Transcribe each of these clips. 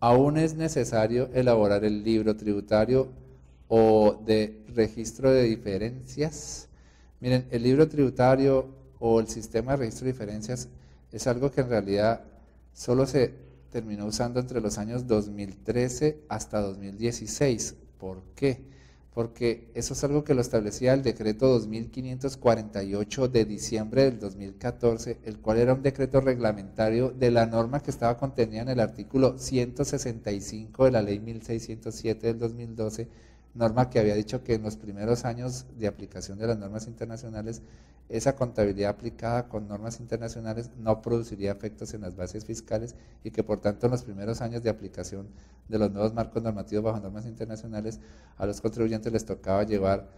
¿aún es necesario elaborar el libro tributario o de registro de diferencias? Miren, el libro tributario o el sistema de registro de diferencias es algo que en realidad solo se terminó usando entre los años 2013 hasta 2016. ¿Por qué? Porque eso es algo que lo establecía el decreto 2548 de diciembre del 2014, el cual era un decreto reglamentario de la norma que estaba contenida en el artículo 165 de la ley 1607 del 2012, norma que había dicho que en los primeros años de aplicación de las normas internacionales, esa contabilidad aplicada con normas internacionales no produciría efectos en las bases fiscales y que por tanto en los primeros años de aplicación de los nuevos marcos normativos bajo normas internacionales a los contribuyentes les tocaba llevar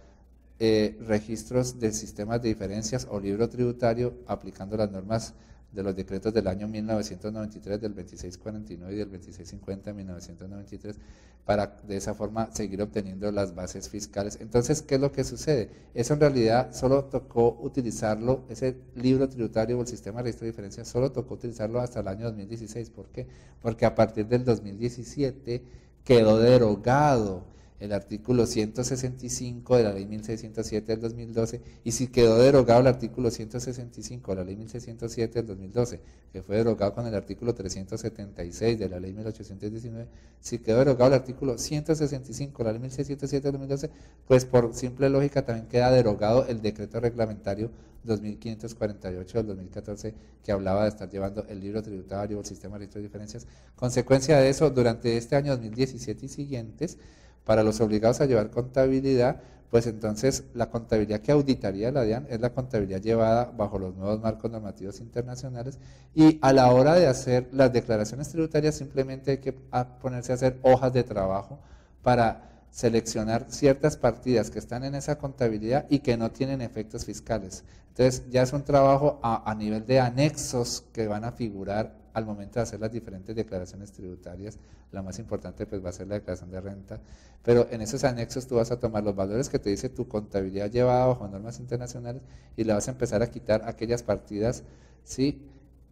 registros de sistemas de diferencias o libro tributario aplicando las normas de los decretos del año 1993, del 2649 y del 2650 de 1993, para de esa forma seguir obteniendo las bases fiscales. Entonces, ¿qué es lo que sucede? Eso en realidad solo tocó utilizarlo, ese libro tributario o el sistema de registro de diferencias, solo tocó utilizarlo hasta el año 2016. ¿Por qué? Porque a partir del 2017 quedó derogado el artículo 165 de la ley 1607 del 2012, y si quedó derogado el artículo 165 de la ley 1607 del 2012, que fue derogado con el artículo 376 de la ley 1819, si quedó derogado el artículo 165 de la ley 1607 del 2012, pues por simple lógica también queda derogado el decreto reglamentario 2548 del 2014, que hablaba de estar llevando el libro tributario o el sistema de registro de diferencias. Consecuencia de eso, durante este año 2017 y siguientes, para los obligados a llevar contabilidad, pues entonces la contabilidad que auditaría la DIAN es la contabilidad llevada bajo los nuevos marcos normativos internacionales, y a la hora de hacer las declaraciones tributarias simplemente hay que ponerse a hacer hojas de trabajo para seleccionar ciertas partidas que están en esa contabilidad y que no tienen efectos fiscales. Entonces ya es un trabajo a nivel de anexos que van a figurar al momento de hacer las diferentes declaraciones tributarias. La más importante pues va a ser la declaración de renta, pero en esos anexos tú vas a tomar los valores que te dice tu contabilidad llevada bajo normas internacionales y le vas a empezar a quitar aquellas partidas, ¿sí?,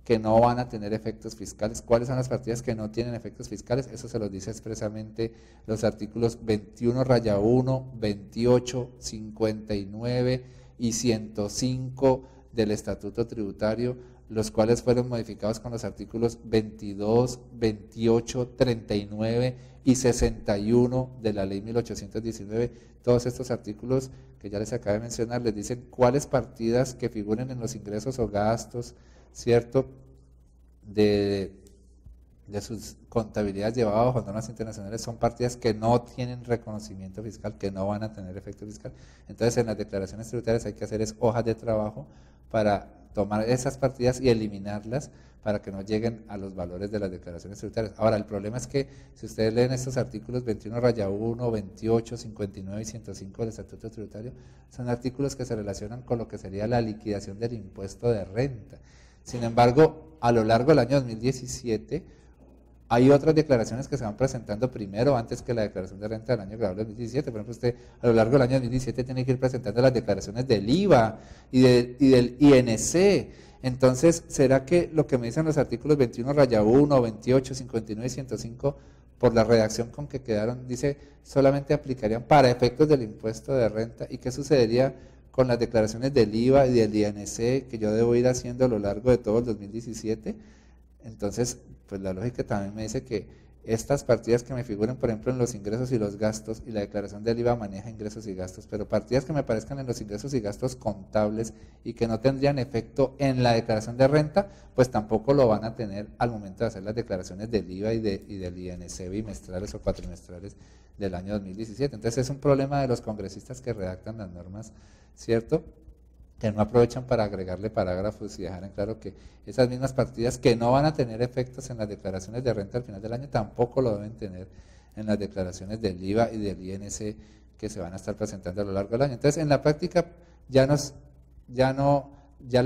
que no van a tener efectos fiscales. ¿Cuáles son las partidas que no tienen efectos fiscales? Eso se los dice expresamente los artículos 21-1, 28, 59 y 105 del Estatuto Tributario, los cuales fueron modificados con los artículos 22, 28, 39 y 61 de la ley 1819. Todos estos artículos que ya les acabo de mencionar les dicen cuáles partidas que figuren en los ingresos o gastos, ¿cierto?, de sus contabilidades llevadas bajo normas internacionales son partidas que no tienen reconocimiento fiscal, que no van a tener efecto fiscal. Entonces en las declaraciones tributarias hay que hacer hojas de trabajo para tomar esas partidas y eliminarlas para que no lleguen a los valores de las declaraciones tributarias. Ahora, el problema es que si ustedes leen estos artículos 21-1, 28, 59 y 105 del Estatuto Tributario, son artículos que se relacionan con lo que sería la liquidación del impuesto de renta. Sin embargo, a lo largo del año 2017, hay otras declaraciones que se van presentando primero, antes que la declaración de renta del año grabable 2017. Por ejemplo, usted a lo largo del año 2017 tiene que ir presentando las declaraciones del IVA y del INC. Entonces, ¿será que lo que me dicen los artículos 21-1, 28, 59 y 105, por la redacción con que quedaron, dice solamente aplicarían para efectos del impuesto de renta? ¿Y qué sucedería con las declaraciones del IVA y del INC que yo debo ir haciendo a lo largo de todo el 2017? Entonces, pues la lógica también me dice que estas partidas que me figuren, por ejemplo, en los ingresos y los gastos, y la declaración del IVA maneja ingresos y gastos, pero partidas que me aparezcan en los ingresos y gastos contables y que no tendrían efecto en la declaración de renta, pues tampoco lo van a tener al momento de hacer las declaraciones del IVA y del INC bimestrales o cuatrimestrales del año 2017. Entonces es un problema de los congresistas que redactan las normas, ¿cierto?, que no aprovechan para agregarle parágrafos y dejar en claro que esas mismas partidas que no van a tener efectos en las declaraciones de renta al final del año tampoco lo deben tener en las declaraciones del IVA y del INC que se van a estar presentando a lo largo del año. Entonces, en la práctica ya la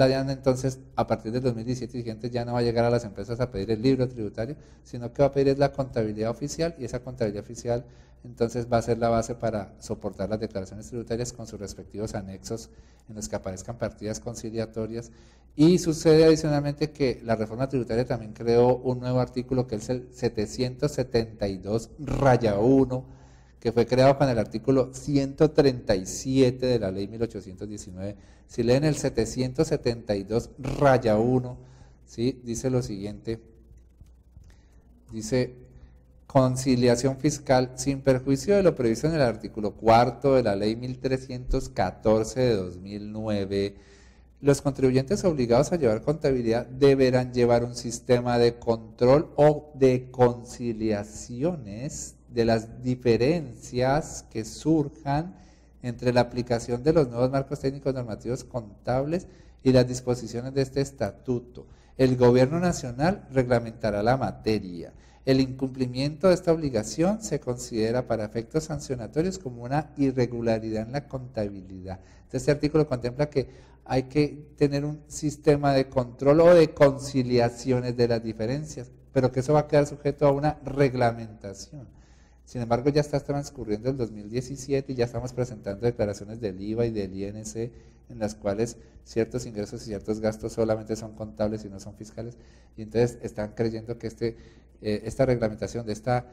DIAN entonces a partir del 2017 siguiente ya no va a llegar a las empresas a pedir el libro tributario, sino que va a pedir es la contabilidad oficial, y esa contabilidad oficial entonces va a ser la base para soportar las declaraciones tributarias con sus respectivos anexos en los que aparezcan partidas conciliatorias. Y sucede adicionalmente que la reforma tributaria también creó un nuevo artículo que es el 772-1, que fue creado con el artículo 137 de la ley 1819. Si leen el 772-1, ¿sí? Dice lo siguiente, dice: conciliación fiscal sin perjuicio de lo previsto en el artículo 4 de la ley 1314 de 2009. Los contribuyentes obligados a llevar contabilidad deberán llevar un sistema de control o de conciliaciones de las diferencias que surjan entre la aplicación de los nuevos marcos técnicos normativos contables y las disposiciones de este estatuto. El Gobierno Nacional reglamentará la materia. El incumplimiento de esta obligación se considera para efectos sancionatorios como una irregularidad en la contabilidad. Entonces, este artículo contempla que hay que tener un sistema de control o de conciliaciones de las diferencias, pero que eso va a quedar sujeto a una reglamentación. Sin embargo, ya está transcurriendo el 2017 y ya estamos presentando declaraciones del IVA y del INC en las cuales ciertos ingresos y ciertos gastos solamente son contables y no son fiscales. Y entonces están creyendo que esta reglamentación de este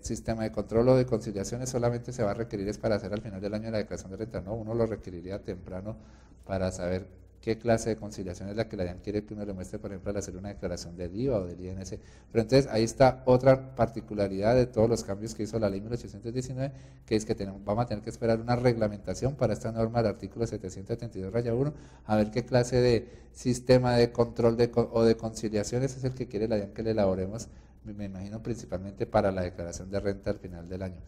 sistema de control o de conciliaciones solamente se va a requerir es para hacer al final del año la declaración de renta. No, uno lo requeriría temprano para saber qué clase de conciliación es la que la DIAN quiere que uno le muestre, por ejemplo, al hacer una declaración del IVA o del INC. Pero entonces ahí está otra particularidad de todos los cambios que hizo la ley 1819, que es que vamos a tener que esperar una reglamentación para esta norma del artículo 772-1, a ver qué clase de sistema de control o de conciliaciones es el que quiere la DIAN que le elaboremos, me imagino principalmente para la declaración de renta al final del año.